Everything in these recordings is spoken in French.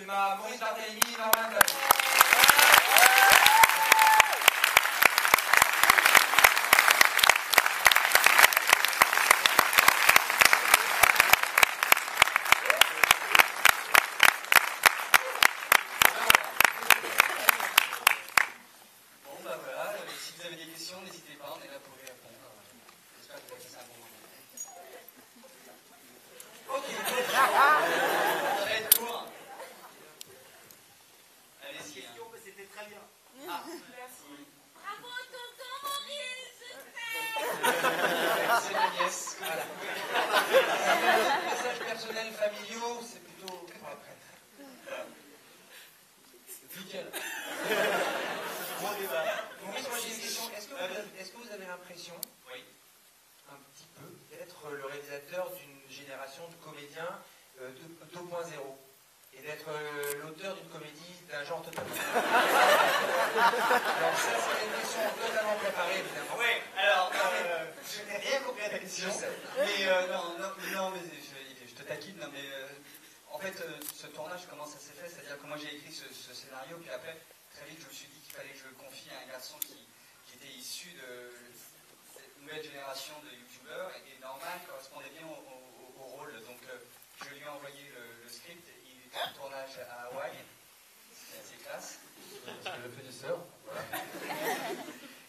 Dumas, Maurice Barthélémy, Norman Bateau. Bon, bah voilà, si vous avez des questions, n'hésitez pas, on est là pour y répondre. J'espère que vous avez passé un bon moment. Ok. Ça va être court. Allez-y. C'était très bien. Ah. Merci. Bravo, tonton Maurice, je C'est ma nièce. Voilà. Les messages personnels familiaux, c'est plutôt pour après. Nickel. Bon débat. Maurice, moi j'ai une question. Est-ce que vous avez l'impression, Oui. un petit peu, d'être le réalisateur d'une génération de comédiens 2.0 et d'être l'auteur d'une comédie d'un genre totalement. Alors ça, c'est une question totalement préparée, évidemment. Oui, alors, je n'ai rien compris à ta question. Mais non, mais je te taquine. Non, mais en fait, ce tournage, comment ça s'est fait? C'est-à-dire que moi, j'ai écrit ce scénario, puis après, très vite, je me suis dit qu'il fallait que je le confie à un garçon qui était issu de cette nouvelle génération de youtubeurs, et Norman correspondait bien au rôle. Donc, je lui ai envoyé le script, il était en tournage à Hawaï, c'était assez classe. C'est le fournisseur. Voilà.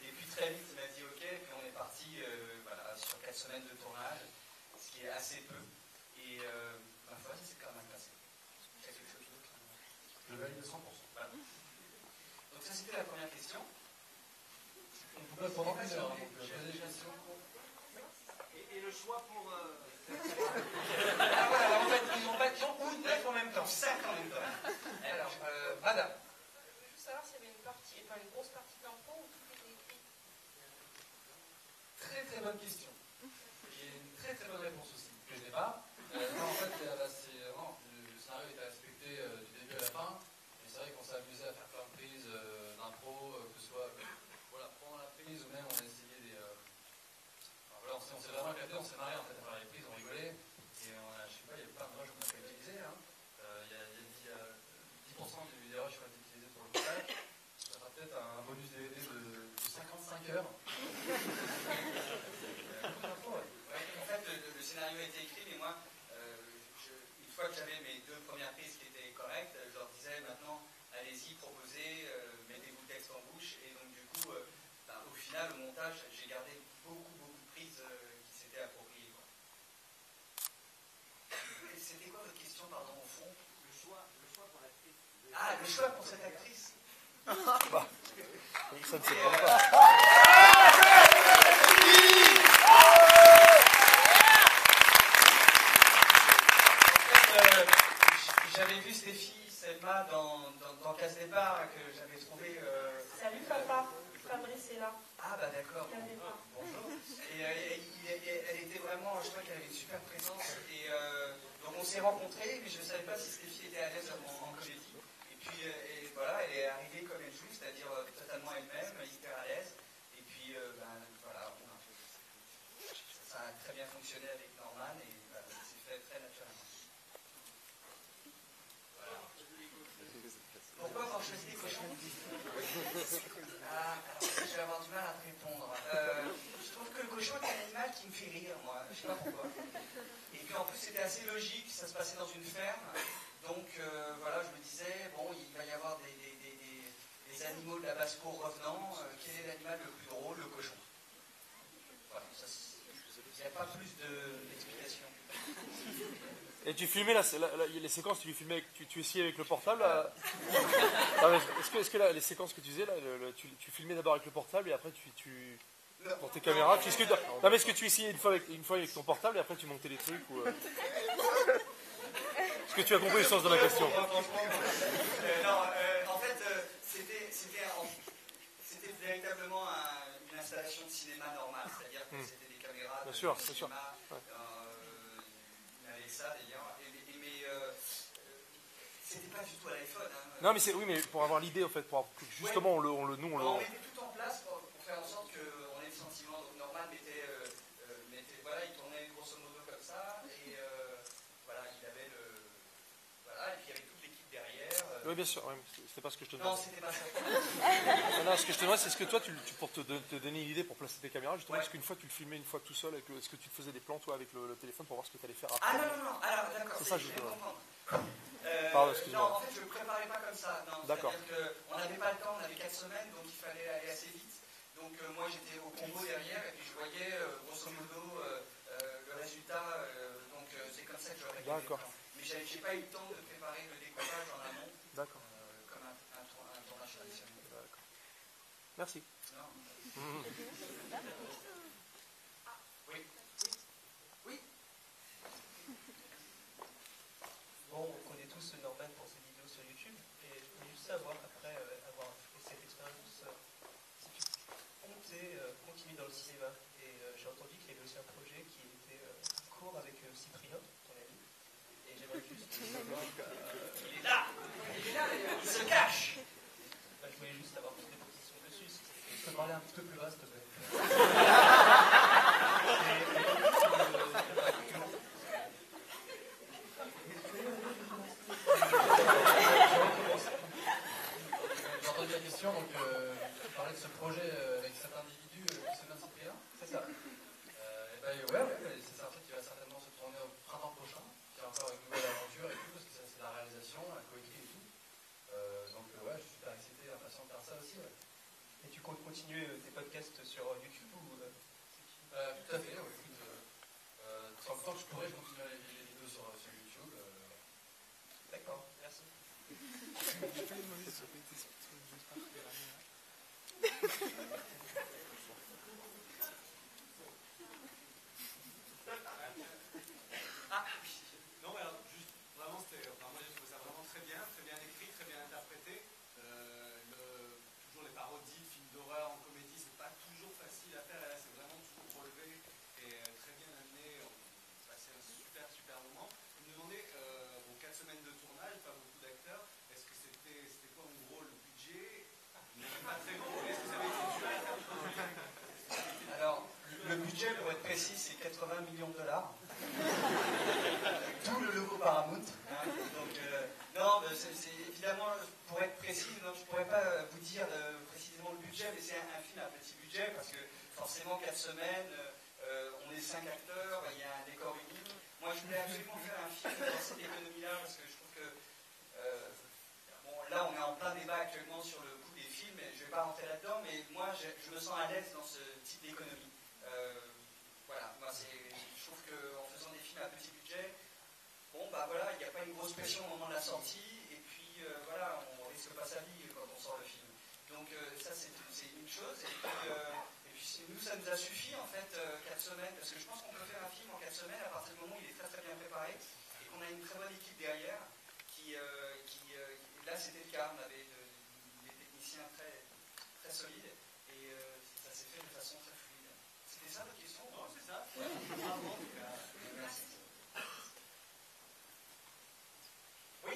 Et puis très vite, il m'a dit OK, puis on est parti voilà, sur 4 semaines de tournage, ce qui est assez peu. Et ma foi, ça s'est quand même passé. Il y a quelque chose d'autre. Je valide 100%. Voilà. Donc ça, c'était la première question. On peut pas pendant une heure, donc poser des questions. Et le choix pour... Ah voilà, alors en fait, ils ont pas de ou 9 en même temps. 5 en même temps. Alors, madame. veux savoir s'il y avait une partie, enfin une grosse partie d'impôt ou tout était écrit. Très très bonne question. J'ai une très très bonne réponse aussi, que je n'ai pas. Non, en fait, le scénario était respecté du début à la fin. Et c'est vrai qu'on s'est amusé à faire plein de prises d'impro, que ce soit voilà, pendant la prise ou même on a essayé des. Enfin, voilà, on s'est vraiment éclaté, on s'est marré en fait à faire les prises, on rigolait. Et je sais pas, il y a plein de rushs qu'on n'a pas utilisés. Hein. Il y a 10% des rushs qui ont été utilisés pour le montage. Ça sera peut-être un bonus DVD de 55 heures. En fait, le scénario a été écrit, mais moi, une fois que j'avais mes 2 premières prises qui étaient correctes, je leur disais maintenant, allez-y, proposez, mettez-vous le texte en bouche. Et donc, du coup, au final, au montage, j'ai gardé beaucoup de prises qui s'étaient appropriées. Quoi. C'était quoi votre question, pardon, au fond? Le choix pour l'actrice. Ah, le choix pour cette actrice. Bah, ça ne s'éprend pas. J'avais vu Stéphie Selma dans Casse Départ que j'avais trouvé. Salut papa, Fabrice est là. Ah bah d'accord. Casse Départ. Bonjour. Et elle était vraiment, je crois qu'elle avait une super présence. Et donc on s'est rencontrés, mais je ne savais pas si Stéphie était à l'aise en comédie. Et puis voilà, elle est arrivée comme elle joue, c'est-à-dire totalement elle-même, hyper à l'aise. Et puis voilà, ça a très bien fonctionné avec Norman et ça s'est fait très naturellement. Pourquoi quand je choisis des cochons? Je vais avoir du mal à te répondre. Je trouve que le cochon est un animal qui me fait rire, moi. Je sais pas pourquoi. Et puis en plus, c'était assez logique. Ça se passait dans une ferme. Donc voilà, je me disais, bon, il va y avoir des animaux de la basse-cour revenant. Quel est l'animal le plus drôle? Le cochon. Voilà, il n'y a pas plus d'explication. Et tu filmais les séquences, tu essayais avec le portable Est-ce que les séquences que tu faisais, là, tu filmais d'abord avec le portable et après dans tes caméras non, mais est-ce que tu essayais une fois avec ton portable et après tu montais les trucs ou, Est-ce que tu as compris le sens de ma question? Non, en fait, c'était véritablement une installation de cinéma normale, c'est-à-dire que c'était des caméras de cinéma. Ouais. Ça d'ailleurs, mais c'était pas du tout à l'iPhone. Hein. Non, mais oui, mais pour avoir l'idée en fait, justement, ouais. on mettait tout en place pour faire en sorte qu'on ait le sentiment. Donc Norman voilà, il tournait grosso modo comme ça, et voilà, il avait et puis il y avait toute l'équipe derrière, Oui, bien sûr, ouais, c'était pas ce que je te Non, demande. c'était pas ça. Non, ce que je te demande, c'est ce que toi, pour te donner une idée pour placer tes caméras, justement, Ouais. est-ce qu'une fois tu le filmais une fois tout seul, est-ce que tu te faisais des plans toi avec le téléphone pour voir ce que tu allais faire Ah après? non, alors d'accord, C'est ça, je je vais dois- comprendre. Pardon, excuse-moi. Non, en fait, je ne me préparais pas comme ça. Non, D'accord. c'est-à-dire qu'on n'avait pas le temps, on avait 4 semaines, donc il fallait aller assez vite. Donc moi, j'étais au Congo derrière, et puis je voyais, grosso modo, le résultat. Donc c'est comme ça que j'aurais fait. D'accord. Mais je n'ai pas eu le temps de préparer le découpage en amont, D'accord. comme un tournage traditionnel. D'accord. Merci. Non. Mhm. Oui. Oui. Bon, on connaît tous Norman pour ses vidéos sur YouTube, et je voulais juste savoir, après avoir fait cette expérience, si tu comptais continuer dans le cinéma. Et j'ai entendu qu'il y avait aussi un projet qui était en cours avec Cyprien, ton ami, et j'aimerais juste savoir... Il est là. Il se cache. je voulais juste avoir plus de positions dessus. Je peux parler un petit peu plus bas, s'il te plaît. J'ai entendu la question, donc tu parlais de ce projet avec cet individu qui se nomme Cyprien. C'est ça. Ouais, c'est un truc qui va certainement se tourner au printemps prochain, qui est encore une nouvelle aventure et tout, parce que ça, c'est la réalisation, la coécrit et tout. Ouais, je suis super excité, impatient de faire ça aussi. Ouais. Et tu comptes continuer tes podcasts sur YouTube ou Tout à fait, ouais, écoute, tant que je pourrais, je continuerai les vidéos sur YouTube. D'accord, merci. Non, mais alors, juste, vraiment, moi j'ai trouvé ça vraiment très bien écrit, très bien interprété. Toujours les parodies, films d'horreur, en comédie, c'est pas toujours facile à faire, et là c'est vraiment toujours relevé et très bien amené. On passait un super moment. Je me demandais, 4 semaines de tournage, pas beaucoup d'acteurs, est-ce que c'était quoi en gros le budget? Il n'est pas très gros, est-ce que ça avait été dur à faire le projet? Alors, le budget, pour être précis, c'est 80 millions de dollars. Tout le logo Paramount. Hein. Donc, non, c'est évidemment, pour être précis, non, je ne pourrais pas vous dire précisément le budget, mais c'est un film à petit budget, parce que forcément, 4 semaines, on est 5 acteurs, il y a un décor unique. Moi, je voulais absolument faire un film dans cette économie-là, parce que je trouve que, là, on est en plein débat actuellement sur le coût des films, et je ne vais pas rentrer là-dedans, mais moi, je me sens à l'aise dans ce type d'économie. Voilà, moi, je trouve qu'en faisant des films à petit budget, voilà, il n'y a pas une grosse pression au moment de la sortie, et puis voilà, on risque pas sa vie quand on sort le film. Donc ça, c'est une chose, et puis nous, ça nous a suffi en fait 4 semaines, parce que je pense qu'on peut faire un film en 4 semaines à partir du moment où il est très bien préparé, et qu'on a une très bonne équipe derrière, là c'était le cas, on avait des techniciens très solides, et ça s'est fait de façon très fluide. C'était ça votre question? Non, c'est ça. Bravo, en tout cas. Merci. Oui.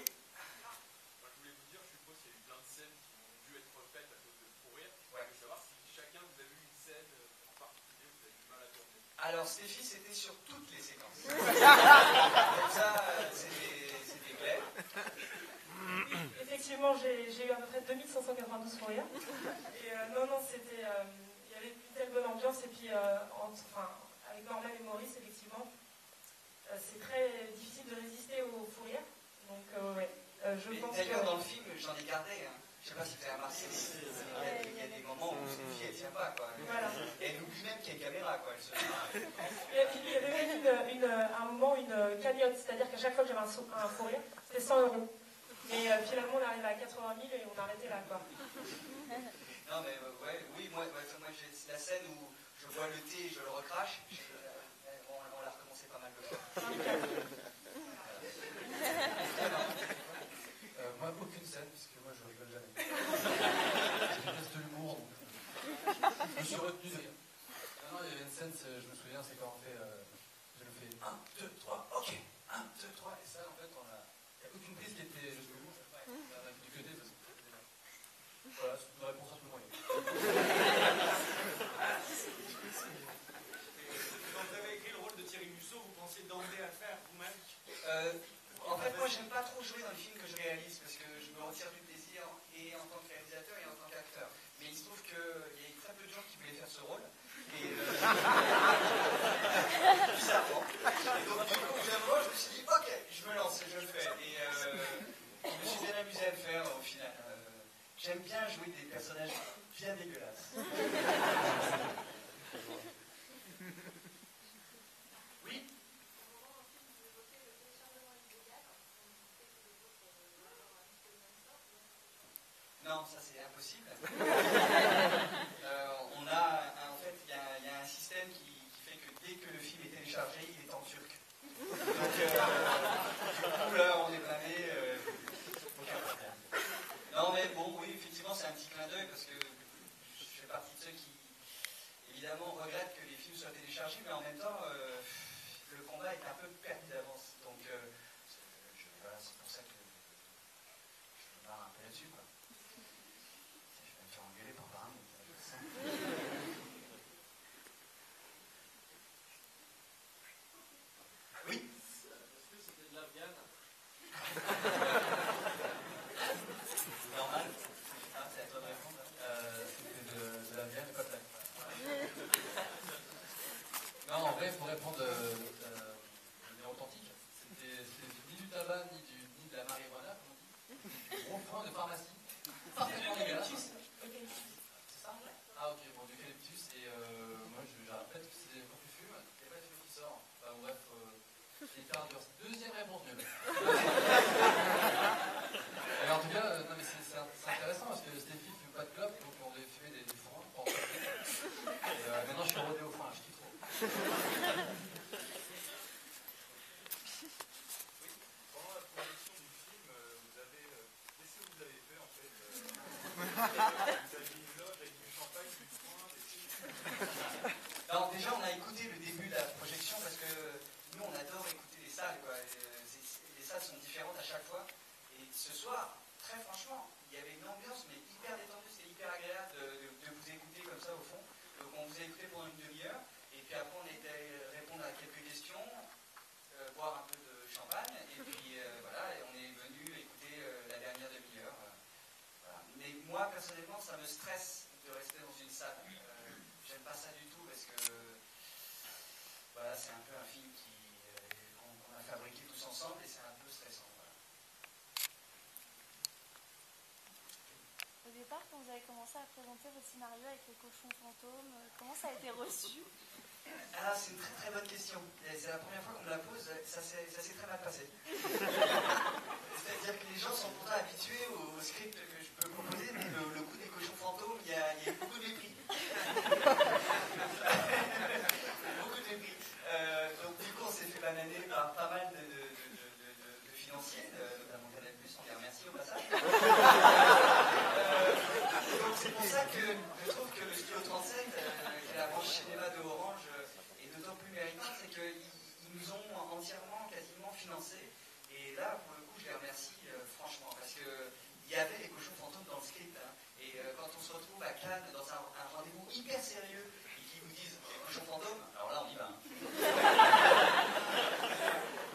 Moi, je voulais vous dire, je suppose qu'il y a eu plein de scènes qui ont dû être refaites à cause de courir. Ouais. Je voulais savoir si chacun vous a eu une scène en particulier où vous avez du mal à tourner. Alors, Stéphie, c'était sur toutes les séquences. Comme ça, c'était clair. Effectivement, j'ai eu à peu près 2592 fous rires. Et non, c'était. Il y avait une telle bonne ambiance. Et puis, avec Norman et Maurice, effectivement, c'est très difficile de résister aux fous rires. Donc, ouais. Je pense D'ailleurs, que. dans le film, j'en ai gardé. Hein. Je ne sais pas si vous avez remarqué, il y a des moments où Stéphie, elle ne tient pas. Quoi. Voilà. Et elle oublie même qu'il y a une caméra. Quoi. Il y avait même à un moment une cagnotte. C'est-à-dire qu'à chaque fois que j'avais un fou rire, c'était 100 €. Et finalement, on arrive à 80 000 et on arrêtait là, quoi. Non, mais oui, moi c'est la scène où je bois le thé et je le recrache. On l'a recommencé pas mal de fois. Moi, aucune scène, parce que moi, je rigole jamais. Je déteste l'humour, donc je me suis retenu de rire. Non, il y avait une scène, je me souviens, c'est quand on fait, je le fais 1, 2, 3, ok, 1, 2, 3, et ça, en fait, il n'y a aucune prise qui était jusqu'au bout. On a du côté, parce que voilà, c'est une réponse à tout le moyen. Quand vous avez écrit le rôle de Thierry Musso, vous pensiez d'emblée à le faire vous-même? En fait, moi, j'aime pas trop jouer dans les films que je réalise parce que je me retire j'aime bien jouer des personnages bien dégueulasses. Oui. Non, ça c'est impossible. On a, en fait, il y a un système qui fait que dès que le film est téléchargé, il est en turc. Donc, du coup, là, on est blâmé. Aucun problème. Non, mais bon, oui, effectivement, c'est un petit clin d'œil parce que je fais partie de ceux qui, évidemment, regrettent que les films soient téléchargés, mais en même temps, le combat est un peu perdu d'avance. Donc, voilà, c'est pour ça que je me barre un peu là-dessus, quoi. Je vais me faire engueuler par Paramount. Oui. Est-ce que c'était de la viande? Normal. Ah, c'est à toi de répondre. C'était de la viande côtelette. Non, en vrai, pour répondre de manière authentique, c'était ni du tabac, ni de la marijuana, comme on dit. Gros point de pharmacie. Parfaitement dégueulasse. C'est ça? Ah, ok, bon, du eucalyptus, et moi, je répète que c'est quand tu fumes, il n'y a pas de fumée qui sort. Enfin, bref, c'est hyper dur. Deuxième réponse nulle. Et en tout cas, non, mais c'est intéressant parce que Stéphie ne fume pas de clope, donc on devait fumer des foins pour en faire. Et maintenant, je suis rodé au foin, je kiffe trop. Pendant la production du film, qu'est-ce que vous avez fait en fait? Vous avez mis une loge avec du champagne, du foin, des trucs. Alors, déjà, on a écouté le début de la projection parce que nous, on adore écouter les salles, quoi. Les salles sont différentes à chaque fois. Et ce soir, très franchement, il y avait une ambiance, mais hyper détendue. C'était hyper agréable de vous écouter comme ça, au fond. Donc, on vous a écouté pendant une demi-heure. Et puis après, on était répondre à quelques questions, boire un peu de champagne. Et puis, voilà, et on est venu écouter la dernière demi-heure. Voilà. Mais moi, personnellement, ça me stresse de rester dans une salle. J'aime pas ça du tout parce que voilà, c'est un peu un film qu'on a fabriqué tous ensemble et c'est un peu stressant. Voilà. Au départ, quand vous avez commencé à présenter votre scénario avec les cochons fantômes, comment ça a été reçu? Ah, c'est une très très bonne question. C'est la première fois qu'on me la pose, ça s'est très mal passé. C'est-à-dire que les gens sont pourtant habitués au script que je peux proposer, mais le coup des cochons fantômes, il y a eu beaucoup de mépris. Beaucoup de mépris. Donc du coup, on s'est fait bananer par pas mal de financiers, notamment Canal+, on les remercie au passage. Donc c'est pour ça que je trouve que le Studio 37, qui est la branche cinéma de Orange, est d'autant plus méritante, c'est qu'ils nous ont entièrement, quasiment financés. Et là, pour le coup, je les remercie franchement, parce qu'il y avait les cochons fantômes dans le script. Hein, et quand on se retrouve à Cannes dans un rendez-vous hyper sérieux, et qu'ils vous disent les cochons fantômes, alors là, on y va. Hein.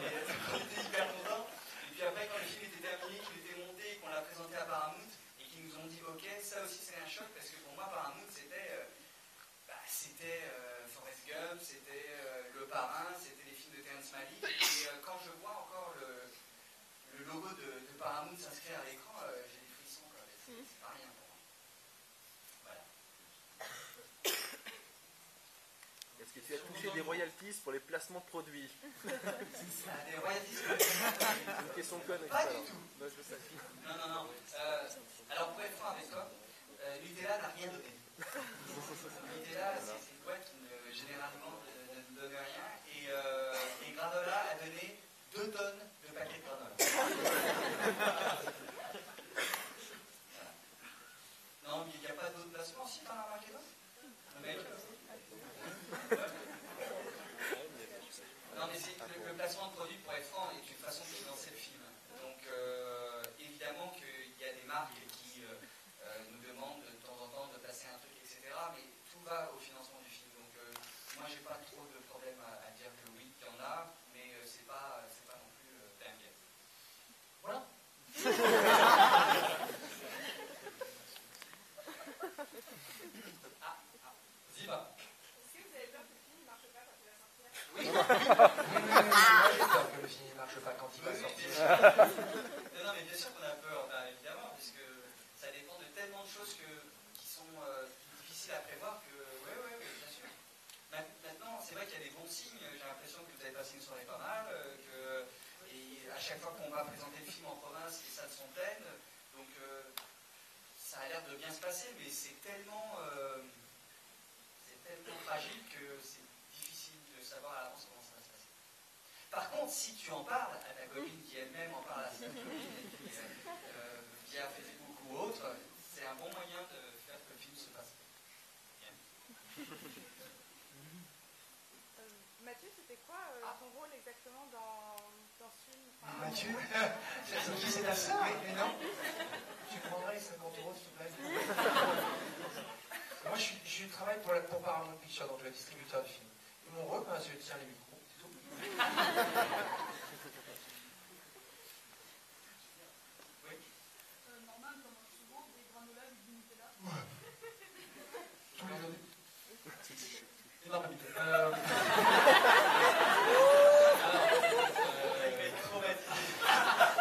Et on était hyper contents. Et puis après, quand le film était terminé, qu'il était monté, et qu'on l'a présenté à Paramount, et qu'ils nous ont dit, ok, ça aussi c'est un choc, parce que pour moi, Paramount, c'était Forrest Gump, c'était Le Parrain, c'était les films de Terrence Malick. Et quand je vois encore le logo de Paramount s'inscrire à l'écran, j'ai des frissons, quoi. C'est pas rien pour moi. Voilà. Est-ce que tu as touché des royalties pour les placements de produits? Des royalties. C'est une question conne. Pas du tout. Non, je sais. Non. Alors, pour être franc avec toi, Nutella n'a rien donné. Nutella, c'est une boîte qui généralement ne donne rien. Et Granola a donné 2 tonnes de paquets de granola. Non, mais il n'y a pas d'autres placements. Si, t'en as remarqué d'autres? Non, mais le placement de produit, pour être franc, est une façon de financer le film. Donc, évidemment qu'il y a des marques qui nous demandent de temps en temps de placer un truc, etc. Mais tout va au financement du film. Donc, moi, j'ai pas trop de problème à dire que oui, il y en a, mais c'est pas non plus dingue. Voilà. Vas-y, va. Est-ce que vous avez peur que le film ne marche pas quand il va sortir? Oui. Moi, j'ai peur que le film ne marche pas quand il va sortir. Non, mais bien sûr qu'on a peur, évidemment, puisque ça dépend de tellement chaque fois qu'on va présenter le film en province, les salles sont pleines. Donc ça a l'air de bien se passer, mais c'est tellement fragile que c'est difficile de savoir à l'avance comment ça va se passer. Par contre, si tu en parles à ta copine qui elle-même en parle à sa copine, via Facebook ou autre, c'est un bon moyen de faire que le film se passe bien. Mathieu, c'était quoi ton rôle exactement dans ce film? Mathieu, C'est la sœur, mais non. tu prendrais les 50 €, s'il te plaît. Moi, je travaille pour Paramount Pictures, donc le distributeur du film. Et mon rôle, je tiens les micros, c'est tout. Normal, comme souvent, des granolas, du Nutella. Tous les années. Énormité.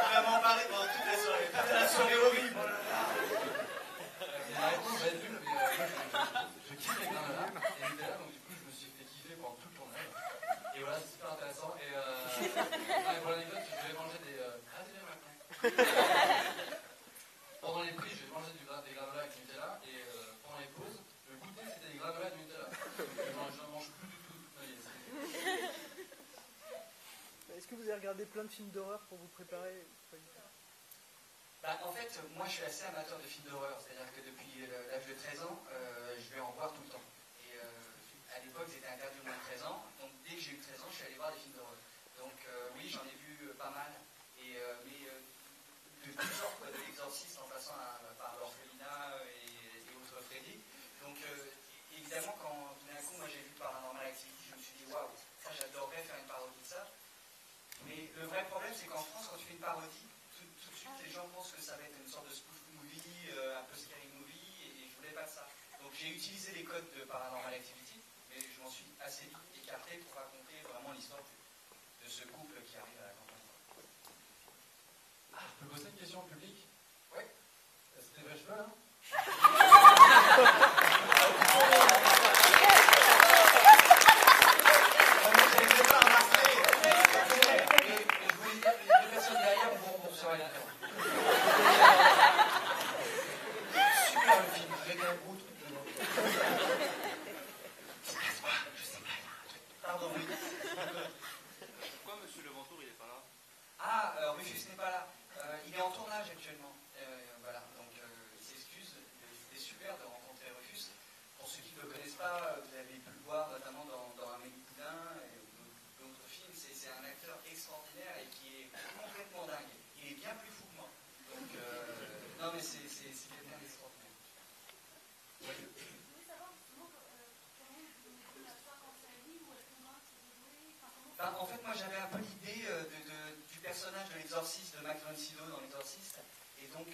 Vraiment parler pendant toute la soirée. La soirée horrible. La réponse va être nulle, mais je kiffe les granolas et Nutella, donc du coup je me suis fait kiffer pendant tout le tournage. Et voilà, c'est super intéressant. Et pour l'anecdote, je vais manger des. Arrêtez maintenant. Pendant les prises, je vais manger des granolas avec Nutella et pendant les pauses, le goûter c'était des granolas de Nutella. Donc, je ne mange plus du tout toute ma vie. Est-ce que vous avez regardé plein de films d'horreur pour vous préparer? Bah, en fait, moi je suis assez amateur de films d'horreur, c'est-à-dire que depuis l'âge de 13 ans, je vais en voir tout le temps. Et à l'époque, c'était interdit au moins de 13 ans, donc dès que j'ai eu 13 ans, je suis allé voir des films d'horreur. Donc oui, j'en ai vu pas mal, mais de toutes sortes, de l'exorciste en passant par l'orphelinat et autres Freddy. Donc évidemment, quand tout d'un coup, moi j'ai vu Paranormal Activity, je me suis dit waouh, ça j'adorerais faire une parodie de ça. Mais le vrai problème, c'est qu'en France, quand tu fais une parodie, tout de suite, les gens pensent que ça va être une sorte de spoof movie, un peu scary movie, et je voulais pas de ça. Donc j'ai utilisé les codes de Paranormal Activity, mais je m'en suis assez vite écarté pour raconter vraiment l'histoire de ce couple qui arrive à la campagne. Je peux poser une question au public? Oui. C'était vrai cheveux là? Pourquoi Monsieur Le Ventour il est pas là? Rufus n'est pas là. Il est en tournage actuellement. Voilà, donc il s'excuse. C'était super de rencontrer Rufus. Pour ceux qui ne le connaissent pas, vous avez pu le voir notamment dans Amélie Poulain et d'autres films. C'est un acteur extraordinaire et qui est complètement dingue. Il est bien plus fou que moi. Donc, non, mais c'est quelqu'un d'extraordinaire. Je voulais savoir justement comment vous jouez la soirée quand c'est libre ou est-ce que moi c'est joué, En fait, moi j'avais un peu l'idée du personnage de l'exorciste de Max von Sydow dans l'exorciste. Et donc,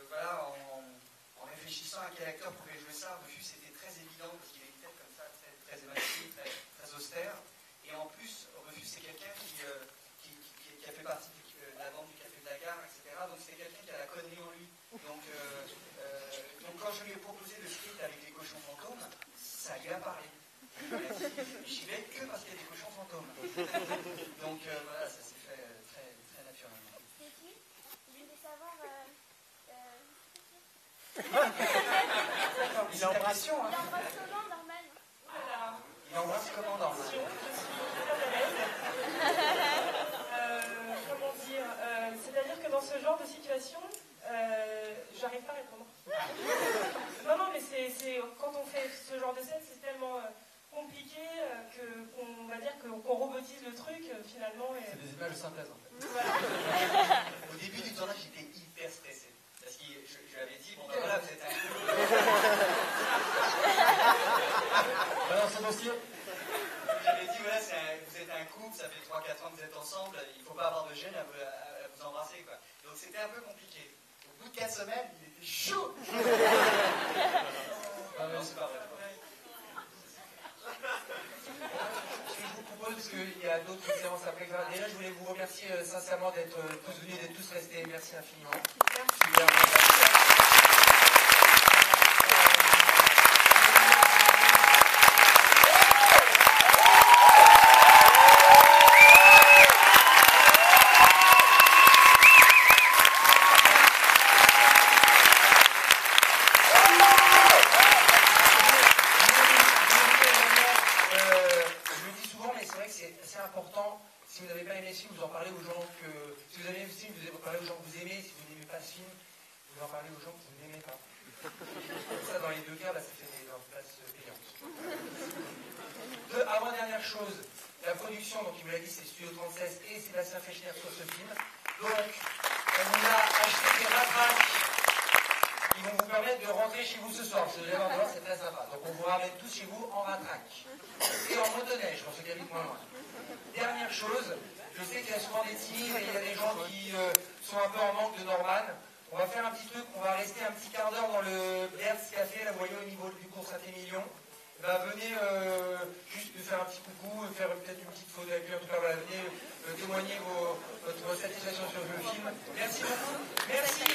voilà, en réfléchissant à quel acteur pouvait jouer ça, Rufus était très évident parce qu'il a une tête comme ça, très émancipée, très austère. Et en plus, Rufus c'est quelqu'un qui a fait partie de la bande du Café de la Gare, etc. Donc c'est quelqu'un qui a la connerie en lui. Donc quand je lui ai proposé le script avec les cochons fantômes, ça lui a parlé. J'y vais que parce qu'il y a des cochons fantômes. Donc voilà, ça s'est fait très, très naturellement. Stéphie, je voulais savoir. Il embrasse Il embrasse comment, Norman? Alors, Il embrasse comment dans je suis très à l'aise. Comment dire c'est-à-dire que dans ce genre de situation, j'arrive pas à répondre. Non, mais c'est quand on fait ce genre de scène, c'est tellement compliqué qu'on va dire qu'on robotise le truc finalement. C'est des images de synthèse en fait. Voilà. Au début du tournage, j'étais hyper stressé. Parce que je lui avais dit, bon ben voilà, vous êtes un couple. Alors, son dossier. J'avais dit, voilà, vous êtes un couple, ça fait 3-4 ans que vous êtes ensemble, il ne faut pas avoir de gêne à vous embrasser, quoi. Donc c'était un peu compliqué. Au bout de 4 semaines, il était chaud. Non, c'est pas vrai. Ce que je vous propose, parce qu'il y a d'autres séances après, déjà je voulais vous remercier sincèrement d'être tous venus, d'être tous restés. Merci infiniment. Super. aux gens que... Si vous avez aimé le film, vous en parlez aux gens que vous aimez. Si vous n'aimez pas ce film, vous en parlez aux gens que vous n'aimez pas. Comme ça, dans les deux cas, ça fait des places payantes. Avant-dernière chose, la production, donc il me l'a dit, c'est Studio 36 et Sébastien Fechner sur ce film. Donc, on nous a acheté des matraques qui vont vous permettre de rentrer chez vous ce soir. Parce que vous allez voir, c'est très sympa. Donc, on vous ramène tous chez vous en matraque. Et en motoneige, pour ceux qui habitent moins loin. Dernière chose, je sais qu'il y a souvent des timides et il y a des gens qui sont un peu en manque de Norman. On va faire un petit truc, on va rester un petit quart d'heure dans le Bert's Café, là, vous voyez, au niveau du cours Saint-Émilion. Venez juste nous faire un petit coucou, faire peut-être une petite photo avec lui, en tout cas, voilà, venez témoigner votre satisfaction sur le film. Merci beaucoup. Merci.